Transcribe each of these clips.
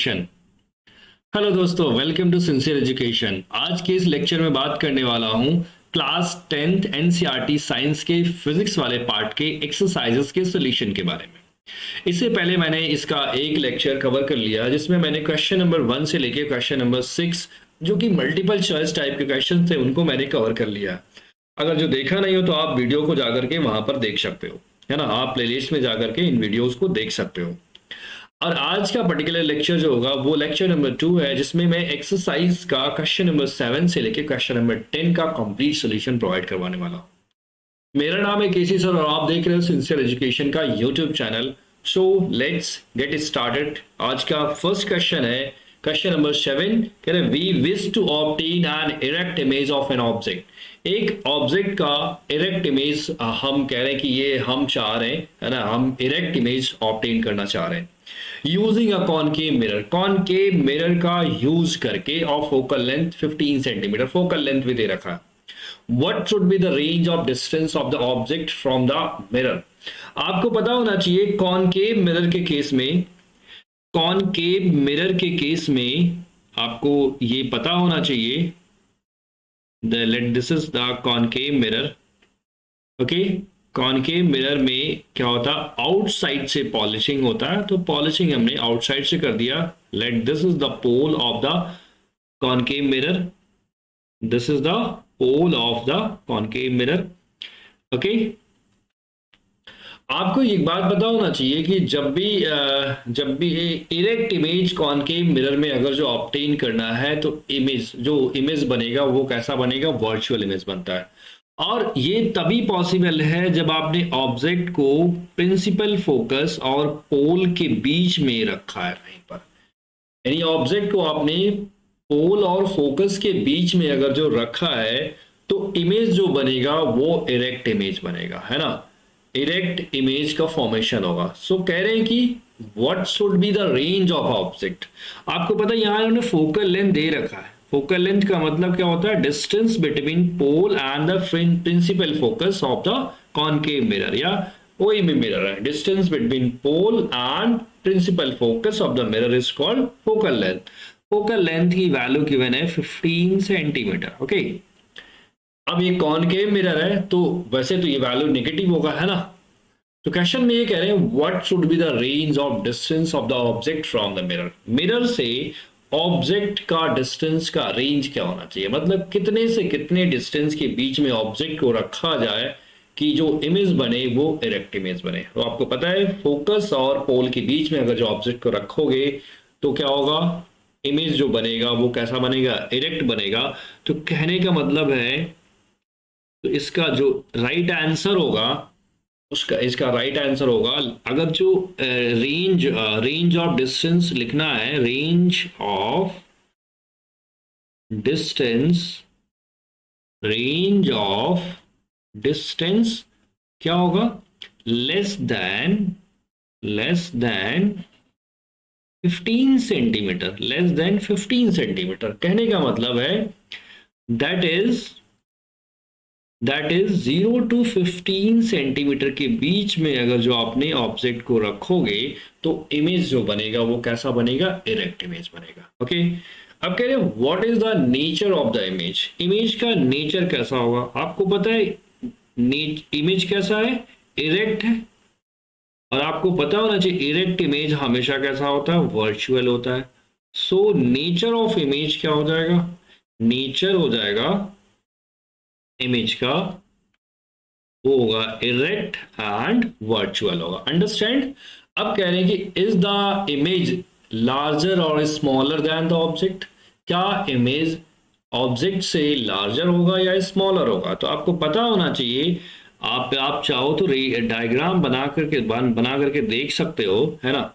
Education. Hello दोस्तों, welcome to sincere education. आज के इस लेक्चर में बात करने वाला हूं क्लास 10th एनसीईआरटी साइंस के फिजिक्स वाले पार्ट के एक्सरसाइजेस के सॉल्यूशन के बारे में। इससे पहले मैंने इसका एक लेक्चर कवर कर लिया जिसमें मैंने क्वेश्चन नंबर 1 से लेके क्वेश्चन नंबर 6 जो कि मल्टीपल चॉइस टाइप के क्वेश्चन थे उनको मैंने कवर कर लिया। अगर जो देखा नहीं हो तो आप वीडियो को जाकर के वहां पर देख सकते हो, है ना। आप प्लेलिस्ट में जाकर के इन वीडियोस को देख सकते हो। और आज का पर्टिकुलर लेक्चर जो होगा वो लेक्चर नंबर 2 है जिसमें मैं एक्सरसाइज का क्वेश्चन नंबर 7 से लेके क्वेश्चन नंबर 10 का कंप्लीट सॉल्यूशन प्रोवाइड करवाने वाला हूं। मेरा नाम है केसी सर और आप देख रहे हो सिंसियर एजुकेशन का YouTube channel. So let's get started. आज का फर्स्ट क्वेश्चन है क्वेश्चन नंबर 7। कह रहे we wish to obtain an erect image of an object. एक ऑब्जेक्ट का इरेक्ट इमेज हम कह रहे हैं कि ये हम चाह रहे हैं, है ना, हम इरेक्ट इमेज ऑब्टेन करना चाह रहे हैं using a concave mirror. Concave mirror का यूज करके और focal length 15 centimetre focal length भी दे रखा है। What should be the range of distance of the object from the mirror. आपको पता होना चाहिए कॉनकेव मिरर के केस में, कॉनकेव मिरर के केस में आपको ये पता होना चाहिए this is the concave mirror. Okay, concave mirror में क्या होता है, आउटसाइड से पॉलिशिंग होता है, तो पॉलिशिंग हमने आउटसाइड से कर दिया। Let this is the pole of the concave mirror, this is the pole of the concave mirror. Okay, आपको एक बात पता होना चाहिए कि जब भी इरेक्ट इमेज कॉनकेव मिरर में अगर जो ऑब्टेन करना है तो इमेज बनेगा वो कैसा बनेगा, वर्चुअल इमेज बनता है। और ये तभी पॉसिबल है जब आपने ऑब्जेक्ट को प्रिंसिपल फोकस और पोल के बीच में रखा है कहीं पर, यानी ऑब्जेक्ट को आपने पोल और फोकस के बीच में अगर जो रखा है तो इमेज जो बनेगा वो इरेक्ट इमेज बनेगा, है ना, इरेक्ट इमेज का फॉर्मेशन होगा। सो कह रहे हैं कि what should be the range of object. आपको पता है यहां इन्होंने फोकल लेंथ दे रखा है। फोकल लेंथ का मतलब क्या होता है, distance between pole and the principal focus of the concave mirror, या कोई भी मिरर है, distance between pole and principal focus of the mirror is called focal length. Focal length की वैल्यू गिवन है 15 सेंटीमीटर। ओके, अब ये concave mirror है तो वैसे तो ये वैल्यू नेगेटिव होगा, है ना। तो क्वेश्चन में ये कह रहे हैं what should be the range of distance of the object from the mirror. Mirror से ऑब्जेक्ट का डिस्टेंस का रेंज क्या होना चाहिए, मतलब कितने से कितने डिस्टेंस के बीच में ऑब्जेक्ट को रखा जाए कि जो इमेज बने वो इरेक्ट इमेज बने। तो आपको पता है फोकस और पोल के बीच में अगर जो ऑब्जेक्ट को रखोगे तो क्या होगा, इमेज जो बनेगा वो कैसा बनेगा, इरेक्ट बनेगा। तो कहने का मतलब है, तो इसका जो राइट आंसर होगा इसका राइट आंसर होगा, अगर जो रेंज ऑफ डिस्टेंस लिखना है, रेंज ऑफ डिस्टेंस क्या होगा, less than 15 centimetre, less than 15 centimetre. कहने का मतलब है दैट इज 0 to 15 सेंटीमीटर के बीच में अगर जो आपने ऑब्जेक्ट को रखोगे तो इमेज जो बनेगा वो कैसा बनेगा, इरेक्ट इमेज बनेगा। ओके, अब कह रहे हैं what is the nature of the image. Image का नेचर कैसा होगा, आपको पता है इमेज कैसा है, इरेक्ट है। और आपको पता होना चाहिए इरेक्ट इमेज हमेशा कैसा होता है, वर्चुअल होता है। सो नेचर ऑफ इमेज क्या हो जाएगा, नेचर हो जाएगा इमेज का वो होगा इरेक्ट एंड वर्चुअल होगा। अंडरस्टैंड। अब कह रहे हैं कि इज द इमेज लार्जर और स्मॉलर देन द ऑब्जेक्ट। क्या इमेज ऑब्जेक्ट से लार्जर होगा या स्मॉलर होगा। तो आपको पता होना चाहिए, आप चाहो तो डायग्राम बना करके देख सकते हो, है ना।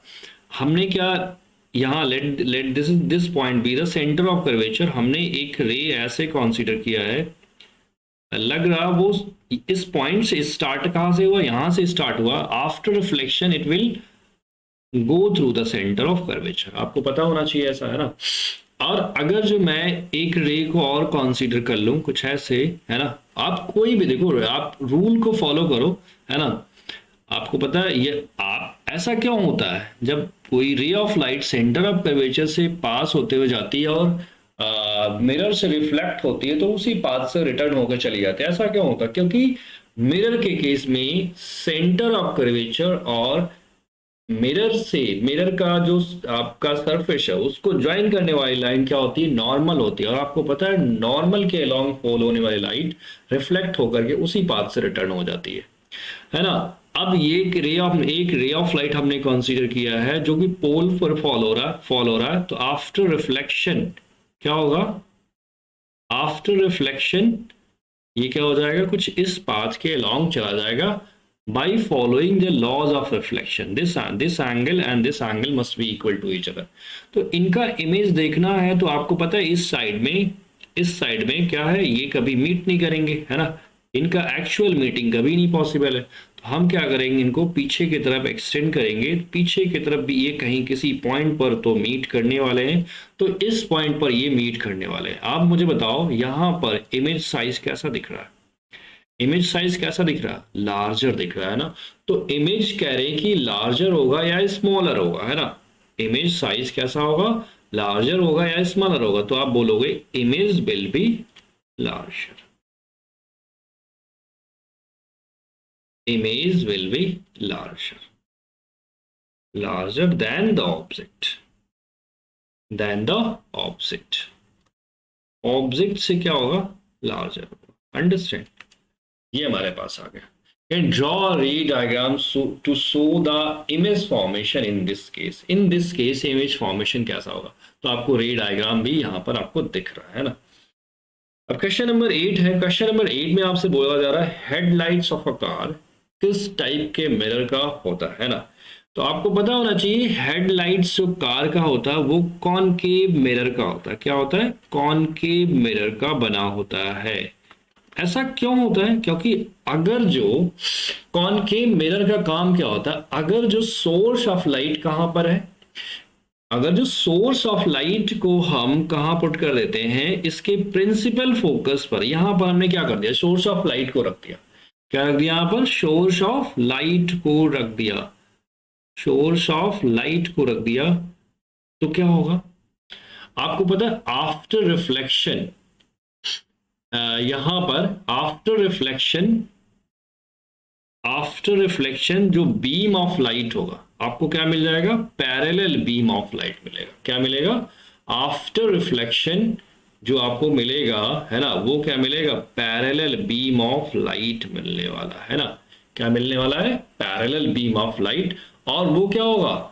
हमने क्या यहाँ let this point be the centre of curvature. हमने एक रे ऐसे कंसीडर किया है, लग रहा वो इस पॉइंट से स्टार्ट कहां से हुआ, यहां से स्टार्ट हुआ। After reflection it will go through the centre of curvature. आपको पता होना चाहिए ऐसा, है ना। और अगर जो मैं एक रे को और कंसीडर कर लूं कुछ ऐसे, है ना, आप कोई भी देखो, आप रूल को फॉलो करो, है ना। आपको पता है ये आप ऐसा क्यों होता है, जब कोई ray of light centre of curvature से पास होते हुए जाती है और मिरर से रिफ्लेक्ट होती है तो उसी पाथ से रिटर्न होकर चली जाती है। ऐसा क्यों होता है? क्योंकि मिरर के केस में सेंटर ऑफ कर्वेचर और मिरर का जो आपका सरफेस है उसको ज्वाइन करने वाली लाइन क्या होती है? नॉर्मल होती है। और आपको पता है नॉर्मल के अलोंग फॉल होने वाली लाइट रिफ्लेक्ट होकर के उसी पाथ से रिटर्न हो जाती है ना। अब ये एक रे ऑफ लाइट हमने कंसीडर किया है जो कि पोल पर फॉल हो रहा है। तो आफ्टर रिफ्लेक्शन क्या होगा? आफ्टर रिफ्लेक्शन ये क्या हो जाएगा? कुछ इस पाथ के अलोंग चला जाएगा by following the laws of reflection. This angle and this angle must be equal to each other. तो इनका इमेज देखना है तो आपको पता है इस साइड में क्या है? ये कभी मीट नहीं करेंगे, है ना। इनका एक्चुअल मीटिंग कभी नहीं पॉसिबल है। तो हम क्या करेंगे? इनको पीछे की तरफ एक्सटेंड करेंगे। पीछे की तरफ भी ये कहीं किसी पॉइंट पर तो मीट करने वाले हैं, तो इस पॉइंट पर ये मीट करने वाले हैं। आप मुझे बताओ यहाँ पर इमेज साइज कैसा दिख रहा है? इमेज साइज कैसा दिख रहा है? लार्जर दिख रहा है ना। तो इमेज कह रहे हैं कि लार्जर होगा या स्मॉलर होगा, है ना। इमेज साइज कैसा होगा? लार्जर होगा या स्मॉलर होगा? तो आप बोलोगे image will be larger. Image will be larger than the object object से क्या होगा? लार्जर होगा। अंडरस्टैंड? ये हमारे पास आ गया। And draw a ray diagram to show the image formation in this case. In this case image formation कैसा होगा? तो आपको रे डायग्राम भी यहाँ पर आपको दिख रहा है ना। अब क्वेश्चन नंबर 8 है। क्वेश्चन नंबर 8 में आपसे बोला जा रहा है हेडलाइट्स ऑफ अ कार किस टाइप के मिरर का होता है ना। तो आपको पता होना चाहिए हेडलाइट्स जो कार का होता है वो कॉनकेव मिरर का होता है। क्या होता है? कॉनकेव मिरर का बना होता है। ऐसा क्यों होता है? क्योंकि अगर जो कॉनकेव मिरर का काम क्या होता है? अगर जो सोर्स ऑफ लाइट कहां पर है, अगर जो सोर्स ऑफ लाइट को हम कहां पुट कर देते हैं? इसके प्रिंसिपल फोकस पर। यहां पर हमने क्या कर दिया? सोर्स ऑफ लाइट को रख दिया। क्या रख दिया यहां पर? सोर्स ऑफ लाइट को रख दिया। सोर्स ऑफ लाइट को रख दिया तो क्या होगा? आपको पता है आफ्टर रिफ्लेक्शन, यहां पर आफ्टर रिफ्लेक्शन जो बीम ऑफ लाइट होगा आपको क्या मिल जाएगा? पैरेलल बीम ऑफ लाइट मिलेगा। क्या मिलेगा? आफ्टर रिफ्लेक्शन जो आपको मिलेगा, है ना, वो क्या मिलेगा? पैरेलल बीम ऑफ लाइट मिलने वाला है ना। क्या मिलने वाला है? Parallel beam of light. और वो क्या होगा?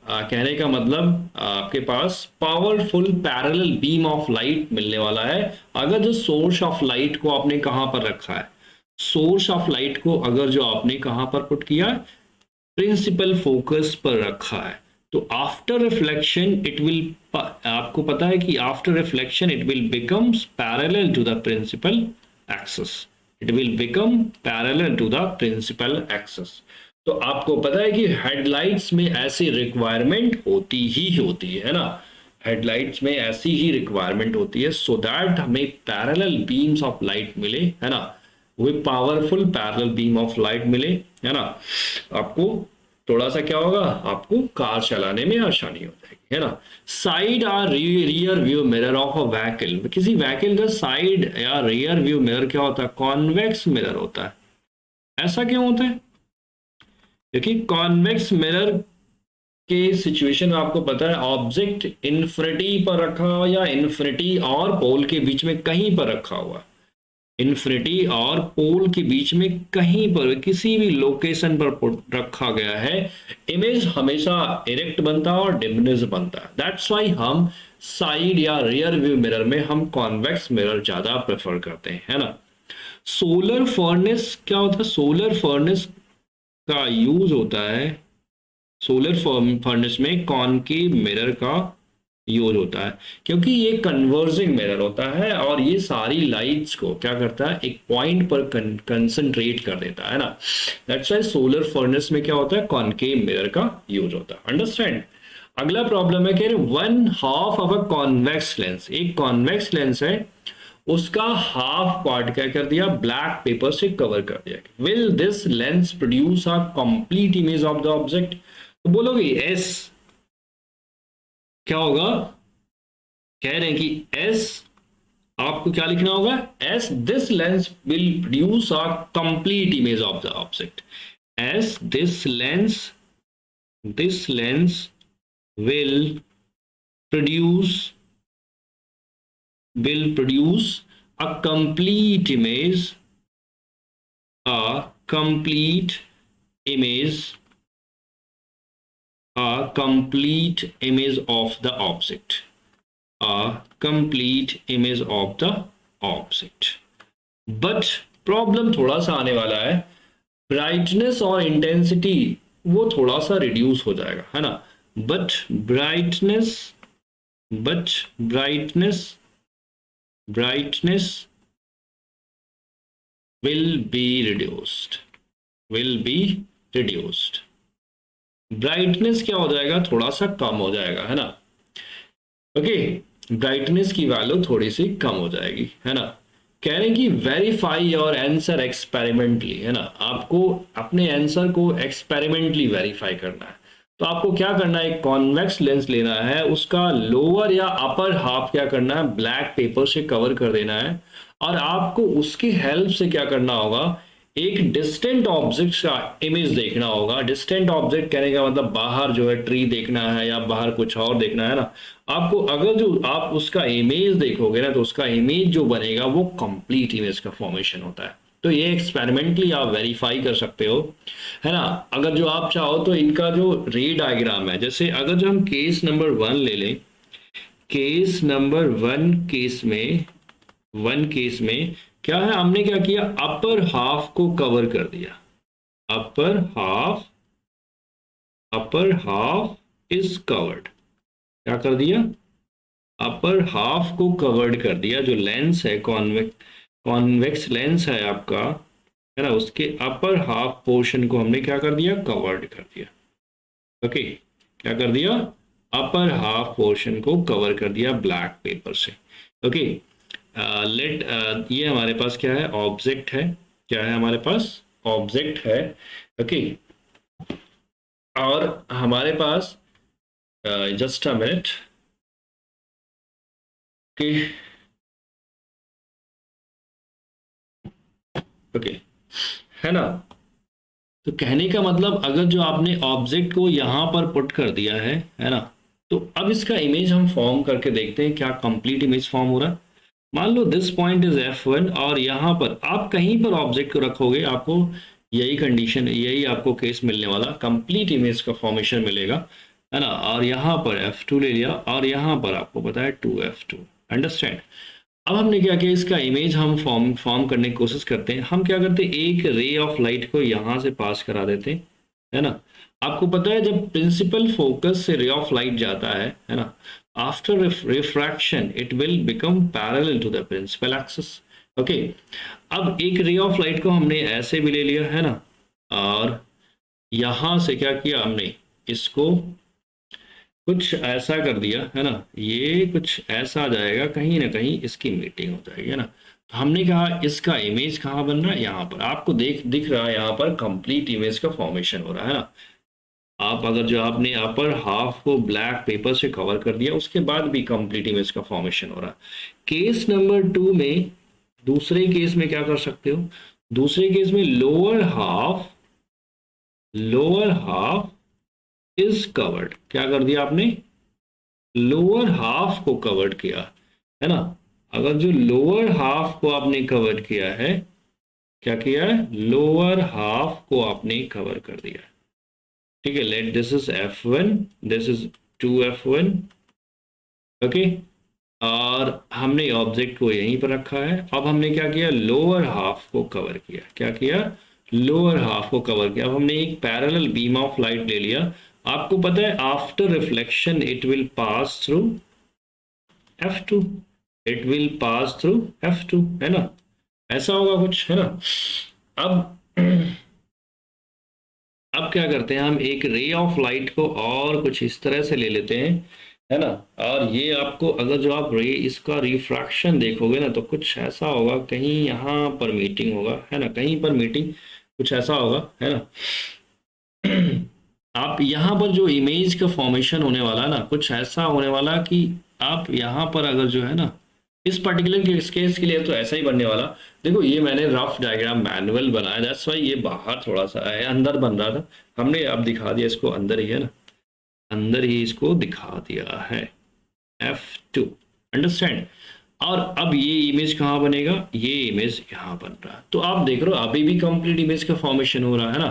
कहने का मतलब आपके पास powerful parallel beam of light मिलने वाला है। अगर जो सोर्स ऑफ लाइट को आपने कहां पर रखा है? सोर्स ऑफ लाइट को अगर जो आपने कहां पर पुट किया है? प्रिंसिपल फोकस पर रखा है। तो आफ्टर रिफ्लेक्शन इट विल, आपको पता है कि after reflection it will becomes parallel to the principal axis. It will become parallel to the principal axis. तो आपको पता है कि हेडलाइट्स में ऐसी रिक्वायरमेंट होती ही होती है ना। हेडलाइट्स में ऐसी ही रिक्वायरमेंट होती है सो दैट हमें पैरेलल बीम्स ऑफ लाइट मिले, है ना। वो powerful parallel beam of light मिले, है ना। आपको थोड़ा सा क्या होगा? आपको कार चलाने में आसानी हो जाएगी, है ना। साइड और rear view mirror of a vehicle. किसी व्हीकल का साइड या रियर व्यू मिरर क्या होता है? कॉन्वेक्स मिरर होता है। ऐसा क्यों होता है? क्योंकि कॉन्वेक्स मिरर के सिचुएशन में आपको पता है ऑब्जेक्ट इन्फिनिटी पर रखा हुआ या इन्फिनिटी और पोल के बीच में कहीं पर रखा हुआ। इन्फिनिटी और पोल के बीच में कहीं पर किसी भी लोकेशन पर रखा गया है। इमेज हमेशा इरेक्ट बनता है और डिमिनिश बनता है। दैट्स वाई हम साइड या रियर व्यू मिरर में हम कॉन्वेक्स मिरर ज्यादा प्रेफर करते हैं, है ना। सोलर फर्नेस क्या होता है? सोलर फर्नेस का यूज होता है, सोलर फर्नेस में कॉनकेव मिरर का यूज होता है क्योंकि ये कन्वर्जिंग मिरर होता है और ये सारी लाइट्स को क्या करता है? एक पॉइंट पर कंसंट्रेट कर देता है ना। दैट्स व्हाई सोलर फर्नेस में क्या होता है? कॉनकेव मिरर का यूज होता है। अंडरस्टैंड? अगला प्रॉब्लम है कि 1/2 ऑफ अ कॉन्वेक्स लेंस। एक कॉन्वेक्स लेंस है, उसका हाफ पार्ट क्या कर दिया? ब्लैक पेपर से कवर कर दिया। Will this lens produce a complete image of the object? तो बोलोगे यस, क्या होगा, कह रहे हैं कि एस, आपको क्या लिखना होगा, S this lens will produce a complete image of the object. S this lens will produce a complete image, a complete image a complete image of the object, a complete image of the object। But problem थोड़ा सा आने वाला है, brightness और intensity वो थोड़ा सा reduce हो जाएगा, है ना। But brightness but brightness will be reduced, brightness क्या हो जाएगा, थोड़ा सा कम हो जाएगा, है ना। ओके, ब्राइटनेस की वैल्यू थोड़ी सी कम हो जाएगी, है ना। कह रहे हैं कि वेरीफाई योर आंसर एक्सपेरिमेंटली, है ना, आपको अपने आंसर को एक्सपेरिमेंटली वेरीफाई करना है। तो आपको क्या करना है, एक कॉन्वेक्स लेंस लेना है, उसका लोअर या अपर हाफ क्या करना है, ब्लैक पेपर से कवर कर देना है, और आपको उसकी हेल्प से क्या करना होगा, एक डिस्टेंट ऑब्जेक्ट का इमेज देखना होगा। डिस्टेंट ऑब्जेक्ट कहने का मतलब बाहर जो है ट्री देखना है या बाहर कुछ और देखना है ना। आपको अगर जो आप उसका इमेज देखोगे ना, तो उसका इमेज जो बनेगा वो कंप्लीट इमेज का फॉर्मेशन होता है। तो ये एक्सपेरिमेंटली आप वेरीफाई कर सकते हो, है ना। अगर जो आप चाहो तो इनका जो रे डायग्राम है, जैसे अगर जो हम केस नंबर 1 ले लें, केस नंबर 1 केस में क्या है, हमने क्या किया, अपर हाफ को कवर कर दिया। अपर हाफ इज कवर्ड, क्या कर दिया, अपर हाफ को कवर्ड कर दिया। जो लेंस है, कॉन्वेक्स लेंस है आपका, है ना, उसके अपर हाफ पोर्शन को हमने क्या कर दिया, कवर्ड कर दिया। ओके, क्या कर दिया, अपर हाफ पोर्शन को कवर कर दिया ब्लैक पेपर से। ओके, ये हमारे पास क्या है, ऑब्जेक्ट है, क्या है हमारे पास, ऑब्जेक्ट है। ओके, और हमारे पास जस्ट अ मिनट कि ओके, है ना। तो कहने का मतलब, अगर जो आपने ऑब्जेक्ट को यहां पर पुट कर दिया है ना, तो अब इसका इमेज हम फॉर्म करके देखते हैं क्या कंप्लीट इमेज फॉर्म हो रहा है। मान लो दिस पॉइंट इज F1, और यहां पर आप कहीं पर ऑब्जेक्ट को रखोगे, आपको यही कंडीशन, यही आपको केस मिलने वाला, कंप्लीट इमेज का फॉर्मेशन मिलेगा, है ना। और यहाँ पर F2 ले लिया, और यहाँ पर आपको पता है 2F2, अंडरस्टैंड। अब हमने क्या किया, इसका इमेज हम फॉर्म करने की कोशिश करते हैं। हम क्या करते हैं, एक रे ऑफ लाइट को यहाँ से पास करा देते हैं, है ना। आपको पता है जब प्रिंसिपल फोकस से रे ऑफ लाइट जाता है ना, after refraction it will become parallel to the principal axis. Okay, अब एक रे ऑफ लाइट को हमने ऐसे भी ले लिया, है ना, और यहां से क्या किया हमने, इसको कुछ ऐसा कर दिया, है ना, ये कुछ ऐसा आ जाएगा, कहीं ना कहीं इसकी मीटिंग हो जाएगी, है ना। तो हमने कहा इसका इमेज कहाँ बन रहा है, यहाँ पर आपको दिख रहा है, यहाँ पर कंप्लीट इमेज का फॉर्मेशन हो रहा है ना। आप अगर जो आपने अपर हाफ को ब्लैक पेपर से कवर कर दिया, उसके बाद भी कंप्लीट इमेज का फॉर्मेशन हो रहा है। केस नंबर 2 में, दूसरे केस में क्या कर सकते हो, दूसरे केस में लोअर हाफ इज कवर्ड, क्या कर दिया आपने, लोअर हाफ को कवर्ड किया, है ना। अगर जो लोअर हाफ को आपने कवर किया है, क्या किया है, लोअर हाफ को आपने कवर कर दिया, ठीक है। Late this is F1, this is 2F1। Okay, और हमने ऑब्जेक्ट को यहीं पर रखा है। अब हमने क्या किया, लोअर हाफ को कवर किया, क्या किया, लोअर हाफ को कवर किया। अब हमने एक पैरेलल बीम ऑफ लाइट ले लिया। आपको पता है after reflection it will pass through F2, it will pass through F2, है ना, ऐसा होगा कुछ, है ना। अब अब क्या करते हैं, हम एक रे ऑफ लाइट को और कुछ इस तरह से ले लेते हैं, है ना। और ये आपको, अगर जो आप रे इसका रिफ्रैक्शन देखोगे ना, तो कुछ ऐसा होगा, कहीं यहाँ पर मीटिंग होगा, है ना, कहीं पर मीटिंग कुछ ऐसा होगा, है ना। आप यहाँ पर जो इमेज का फॉर्मेशन होने वाला ना, कुछ ऐसा होने वाला कि आप यहाँ पर अगर जो है ना, इस पर्टिकुलर केस के लिए तो ऐसा ही बनने वाला। देखो ये मैंने रफ डायग्राम मैनुअल बनाया, दैट्स वाई ये बाहर थोड़ा सा है, अंदर बन रहा था, हमने अब दिखा दिया इसको, अंदर ही है ना, अंदर ही इसको दिखा दिया है F2, अंडरस्टैंड। और अब ये इमेज कहाँ बनेगा, ये इमेज यहाँ बन रहा है। तो आप देख रहे हो अभी भी कंप्लीट इमेज का फॉर्मेशन हो रहा है ना।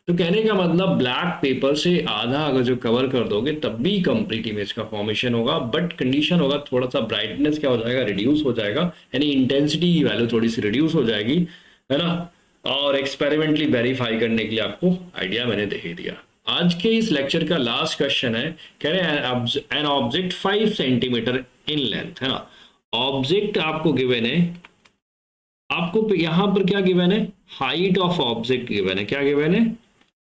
तो कहने का मतलब ब्लैक पेपर से आधा अगर जो कवर कर दोगे तब भी कंप्लीट इमेज का फॉर्मेशन होगा, बट कंडीशन होगा थोड़ा सा ब्राइटनेस क्या हो जाएगा, रिड्यूस हो जाएगा, यानी इंटेंसिटी की वैल्यू थोड़ी सी रिड्यूस हो जाएगी, है ना। और एक्सपेरिमेंटली वेरीफाई करने के लिए आपको आइडिया मैंने दे ही दिया। आज के इस लेक्चर का लास्ट क्वेश्चन है, कह रहे हैं an object 5 centimetre in length, है ना। ऑब्जेक्ट आपको गिवन है, आपको यहां पर क्या गिवन है, हाइट ऑफ ऑब्जेक्ट गिवन है, क्या गिवन है,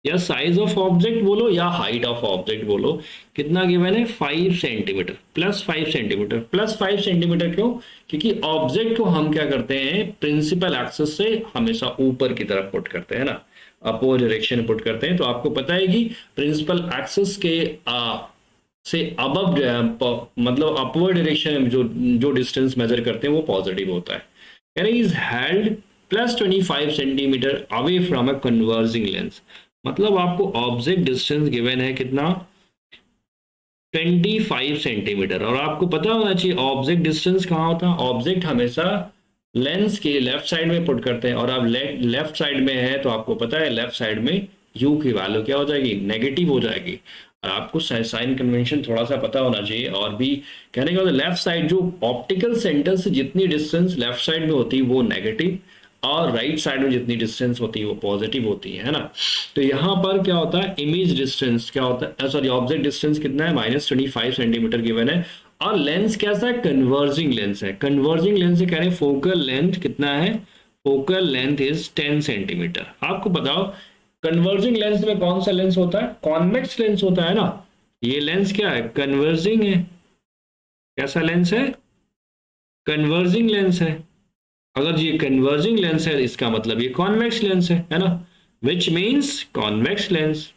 या साइज ऑफ ऑब्जेक्ट बोलो या हाइट ऑफ ऑब्जेक्ट बोलो, कितना गिवन है 5 centimetre plus 5 centimetre plus 5 centimetre. क्यों, क्योंकि ऑब्जेक्ट को हम क्या करते हैं, प्रिंसिपल एक्सिस से हमेशा ऊपर की तरफ पुट करते हैं ना, अपोज डायरेक्शन पुट करते हैं। तो आपको पता है कि प्रिंसिपल एक्सिस के से अबव मतलब अपवर्ड डायरेक्शन में जो डिस्टेंस मेजर करते हैं वो पॉजिटिव होता है, यानी is held plus 25 centimetre away from a converging lens. मतलब आपको ऑब्जेक्ट डिस्टेंस गिवन है कितना, 25 सेंटीमीटर। और आपको पता होना चाहिए ऑब्जेक्ट डिस्टेंस कहाँ होता है, ऑब्जेक्ट हमेशा लेंस के लेफ्ट साइड में पुट करते हैं, और आप लेफ्ट साइड में है तो आपको पता है लेफ्ट साइड में यू की वैल्यू क्या हो जाएगी, नेगेटिव हो जाएगी। और आपको साइन कन्वेंशन थोड़ा सा पता होना चाहिए। और भी कहने का मतलब लेफ्ट साइड जो ऑप्टिकल सेंटर से जितनी डिस्टेंस लेफ्ट साइड में होती है वो नेगेटिव, और राइट साइड में जितनी डिस्टेंस होती है वो पॉजिटिव होती है ना। तो यहाँ पर क्या होता है, इमेज डिस्टेंस क्या होता है, सॉरी ऑब्जेक्ट डिस्टेंस कितना है, -25 सेंटीमीटर गिवन है। और लेंस कैसा है, कन्वर्जिंग लेंस है। कन्वर्जिंग लेंस से कह रहे हैं फोकल लेंथ कितना है, फोकल लेंथ इज 10 सेंटीमीटर। आपको बताओ कन्वर्जिंग लेंस में कौन सा लेंस होता है, कॉन्वेक्स लेंस होता है ना। ये लेंस क्या है, कन्वर्जिंग है। कैसा लेंस है, कन्वर्जिंग लेंस है। अगर ये कन्वर्जिंग लेंस है इसका मतलब ये कॉन्वेक्स लेंस है ना, which means convex lens,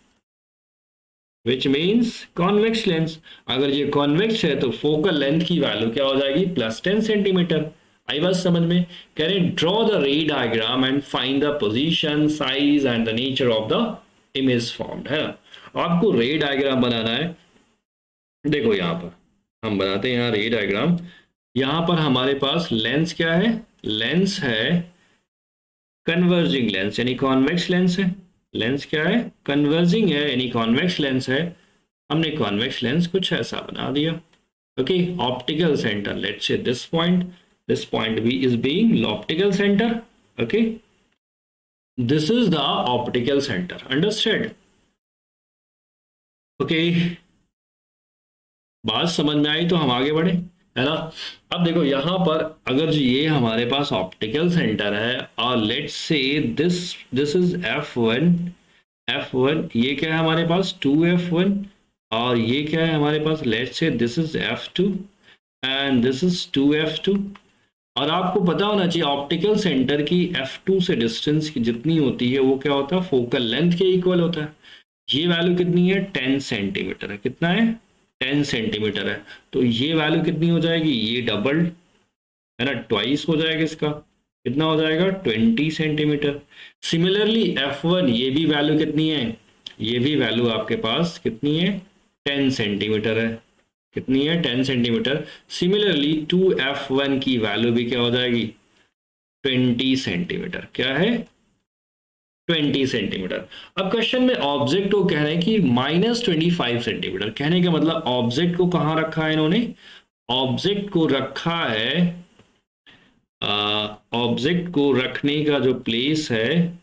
which means convex lens. अगर ये कॉन्वेक्स है तो फोकल लेंथ की वैल्यू क्या हो जाएगी, +10 सेंटीमीटर। आई बात समझ में। कह रहे ड्रॉ द रे diagram and find the position, size and the nature of the image formed, है ना। आपको रे डायग्राम बनाना है। देखो यहाँ पर हम बनाते हैं यहाँ रे डायग्राम। यहाँ पर हमारे पास लेंस क्या है, लेंस है कन्वर्जिंग लेंस यानी कॉन्वेक्स लेंस है। लेंस क्या है, कन्वर्जिंग है यानी कॉन्वेक्स लेंस है। हमने कॉन्वेक्स लेंस कुछ ऐसा बना दिया। Okay, optical centre, let's say this point B is being optical center. Okay, this is the optical center, understood? Okay, बात समझ में आई तो हम आगे बढ़े, है ना। अब देखो यहाँ पर अगर ये हमारे पास ऑप्टिकल सेंटर है और let's say this is F1, ये क्या है हमारे पास 2F1, और ये क्या है हमारे पास, let's say this is F2 and this is 2F2। और आपको पता होना चाहिए ऑप्टिकल सेंटर की F2 से डिस्टेंस की जितनी होती है वो क्या होता है, फोकल लेंथ के इक्वल होता है। ये वैल्यू कितनी है, 10 सेंटीमीटर है। कितना है, 10 सेंटीमीटर है। तो ये वैल्यू कितनी हो जाएगी, ये डबल है ना, ट्वाइस हो जाएगा इसका। कितना हो जाएगा, 20 सेंटीमीटर। सिमिलरली F1 ये भी वैल्यू कितनी है, ये भी वैल्यू आपके पास कितनी है, 10 सेंटीमीटर है। कितनी है, 10 सेंटीमीटर। सिमिलरली 2F1 की वैल्यू भी क्या हो जाएगी, 20 सेंटीमीटर। क्या है, 20 सेंटीमीटर। अब क्वेश्चन में ऑब्जेक्ट को कह रहे हैं कि -25 सेंटीमीटर। कहने का मतलब ऑब्जेक्ट को कहां रखा है इन्होंने, ऑब्जेक्ट को रखा है, ऑब्जेक्ट को रखने का जो प्लेस है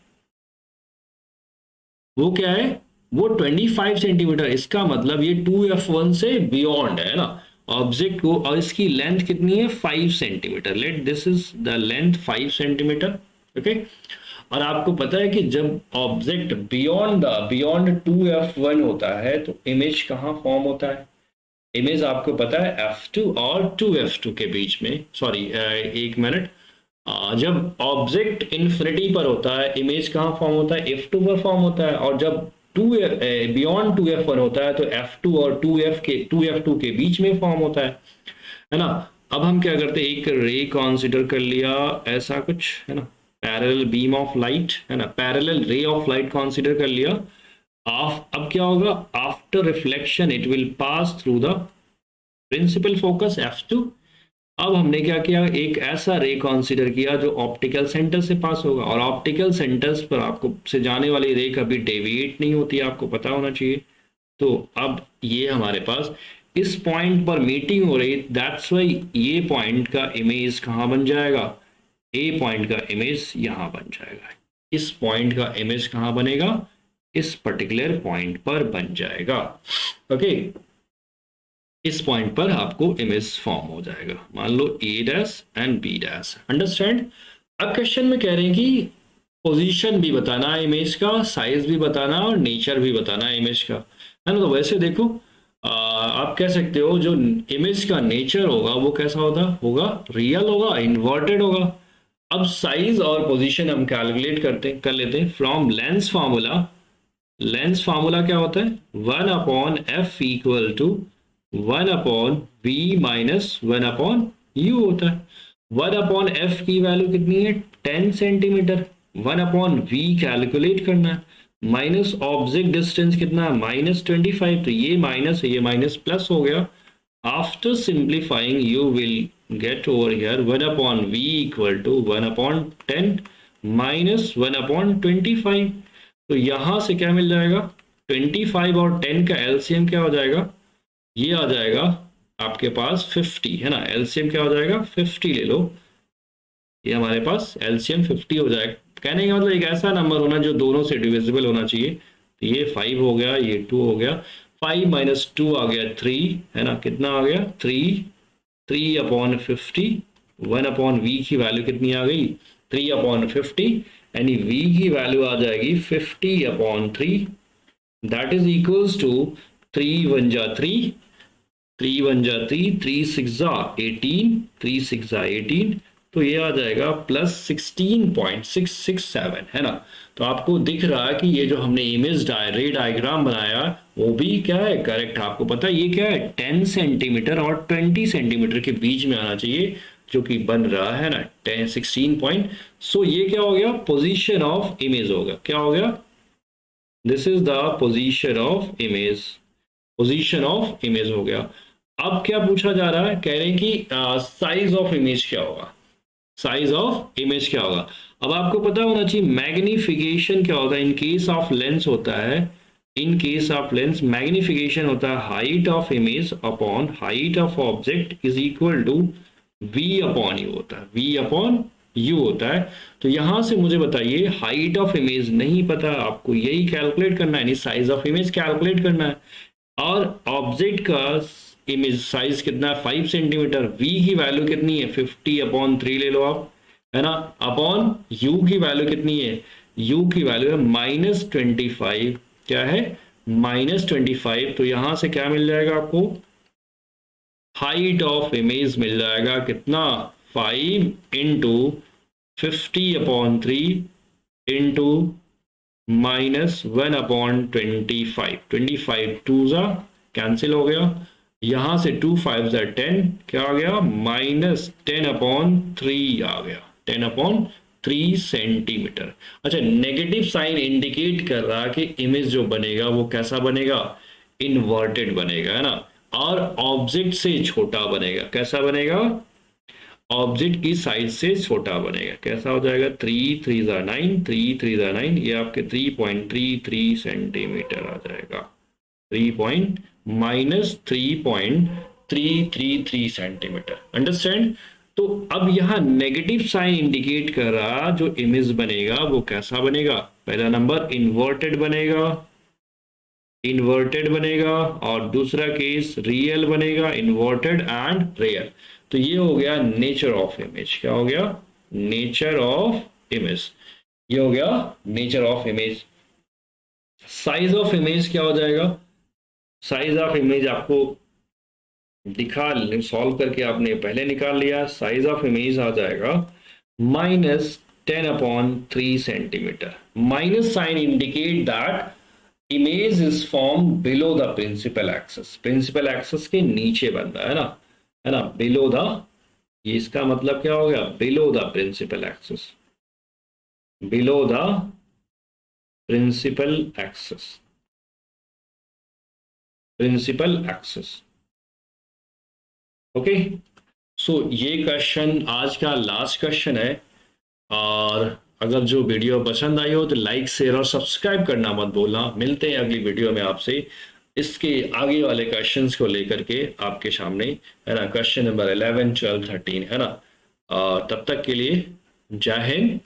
वो क्या है, वो 25 सेंटीमीटर। इसका मतलब ये 2F1 से बियॉन्ड है ना ऑब्जेक्ट को, और इसकी लेंथ कितनी है, 5 centimetre. Late this is the length 5 centimetre. Okay, और आपको पता है कि जब ऑब्जेक्ट बियॉन्ड 2F1 होता है तो इमेज कहाँ फॉर्म होता है, इमेज आपको पता है F2 और 2F2 के बीच में, सॉरी एक मिनट, जब ऑब्जेक्ट इन्फिनिटी पर होता है इमेज कहाँ फॉर्म होता है, F2 पर फॉर्म होता है, और जब टू बियॉन्ड 2f1 होता है तो f2 और 2f2 के बीच में फॉर्म होता है ना। अब हम क्या करते हैं, एक रे कंसीडर कर लिया ऐसा कुछ, है ना, पैरेलल बीम ऑफ लाइट, है ना, parallel ray of light consider कर लिया। अब क्या होगा, after reflection it will pass through the principal focus f2। अब हमने क्या किया, एक ऐसा रे कंसीडर किया जो ऑप्टिकल सेंटर से पास होगा, और ऑप्टिकल सेंटर्स पर आपको से जाने वाली रे कभी डेविएट नहीं होती, आपको पता होना चाहिए। तो अब ये हमारे पास इस पॉइंट पर मीटिंग हो रही, दैट्स वाई ये पॉइंट का इमेज कहाँ बन जाएगा, ए पॉइंट का इमेज यहाँ बन जाएगा। इस पॉइंट का इमेज कहाँ बनेगा, इस पर्टिकुलर पॉइंट पर बन जाएगा। ओके, इस पॉइंट पर आपको इमेज फॉर्म हो जाएगा, मान लो A dash and B dash. Understand. अब क्वेश्चन में कह रहे हैं कि पोजीशन भी बताना है इमेज का, साइज भी बताना और नेचर भी बताना है इमेज का, है ना। तो वैसे देखो आप कह सकते हो जो इमेज का नेचर होगा वो कैसा होगा रियल होगा, इन्वर्टेड होगा। अब साइज और पोजीशन हम कैलकुलेट कर लेते हैं from lens formula. Lens formula क्या होता है, 1/f equal to 1/v minus 1/u होता है। 1/f की वैल्यू कितनी है, 10 सेंटीमीटर। 1/v कैलकुलेट करना है, माइनस ऑब्जेक्ट डिस्टेंस कितना है, -25। तो ये माइनस है, ये माइनस प्लस हो गया। After simplifying you will get over here 1/v equal to 1/10 minus 1/25। तो यहां से क्या मिल जाएगा, 25 और 10 का एलसीएम क्या हो जाएगा, ये आ जाएगा आपके पास 50, है ना। एलसीएम क्या हो जाएगा, 50 ले लो, ये हमारे पास एलसीएम 50 हो जाएगा। कहने का मतलब एक ऐसा नंबर होना जो दोनों से डिविजिबल होना चाहिए। तो ये 5 हो गया, ये 2 हो गया, 5 माइनस 2 आ गया 3, है ना, कितना आ गया 3/50। 1/v की वैल्यू कितनी आ गई, 3/50, यानी v की वैल्यू आ जाएगी 50/3। दैट इज इक्वल्स टू 3 1 जा 3, 3 1 जा 3, 3 6 जा 18, 3 6 जा 18, तो ये आ जाएगा प्लस 16.667, है ना। तो आपको दिख रहा है कि ये जो हमने इमेज रे डायग्राम बनाया वो भी क्या है, करेक्ट। आपको पता है ये क्या है, 10 सेंटीमीटर और 20 सेंटीमीटर के बीच में आना चाहिए, जो कि बन रहा है ना 10 16 पॉइंट। सो ये क्या हो गया, पोजीशन ऑफ इमेज होगा, क्या हो गया, this is the position of image, position of image हो गया। अब क्या पूछा जा रहा है, कह रहे हैं कि साइज ऑफ इमेज क्या होगा, साइज ऑफ इमेज क्या होगा। अब आपको पता होना चाहिए मैग्निफिकेशन क्या होता है, इन केस ऑफ लेंस होता है, in case of lens magnification होता है height of image upon height of object is equal to v upon u होता है, v अपॉन यू होता है। तो यहां से मुझे बताइए हाइट ऑफ इमेज नहीं पता, आपको यही कैलकुलेट करना है, यानी साइज ऑफ इमेज कैलकुलेट करना है। और ऑब्जेक्ट का इमेज साइज कितना है, 5 सेंटीमीटर। v की वैल्यू कितनी है, 50/3 ले लो आप, है ना, अपॉन u की वैल्यू कितनी है, u की वैल्यू है -25, क्या है -25। तो यहां से क्या मिल जाएगा आपको, हाइट ऑफ इमेज मिल जाएगा कितना, 5 इंटू 50/3 इंटू -1/25, 25 2 जा कैंसिल हो गया, यहां से 2 5 जा 10, क्या आ गया -10/3 आ गया, 10/3 सेंटीमीटर। अच्छा, नेगेटिव साइन इंडिकेट कर रहा कि इमेज जो बनेगा वो कैसा बनेगा, इन्वर्टेड बनेगा, है ना, और ऑब्जेक्ट से छोटा बनेगा। कैसा बनेगा, ऑब्जेक्ट की साइज से छोटा बनेगा। कैसा हो जाएगा, 3 3 जा 9, 3 3 जा 9, ये आपके 3.33 सेंटीमीटर आ जाएगा, 3.333 सेंटीमीटर। अंडरस्टैंड। तो अब यहाँ नेगेटिव साइन इंडिकेट कर रहा जो इमेज बनेगा वो कैसा बनेगा, पहला नंबर इन्वर्टेड बनेगा, इन्वर्टेड बनेगा, और दूसरा केस रियल बनेगा, इन्वर्टेड एंड रियल। तो ये हो गया नेचर ऑफ इमेज, क्या हो गया, नेचर ऑफ इमेज, ये हो गया nature of image. Size of image क्या हो जाएगा, साइज ऑफ इमेज आपको दिखा, सॉल्व करके आपने पहले निकाल लिया, साइज ऑफ इमेज आ जाएगा -10/3 centimetre. Minus sign indicate that image is form below the principal axis, principal axis के नीचे बन रहा है ना, बिलो द, ये इसका मतलब क्या हो गया, below the principal axis, below the principal axis, principal axis. Okay, so ये क्वेश्चन आज का लास्ट क्वेश्चन है। और अगर जो वीडियो पसंद आई हो तो लाइक शेयर और सब्सक्राइब करना मत भूलना। मिलते हैं अगली वीडियो में आपसे इसके आगे वाले क्वेश्चंस को लेकर के आपके सामने, है ना, क्वेश्चन नंबर 11 12 13, है ना। तब तक के लिए जय हिंद,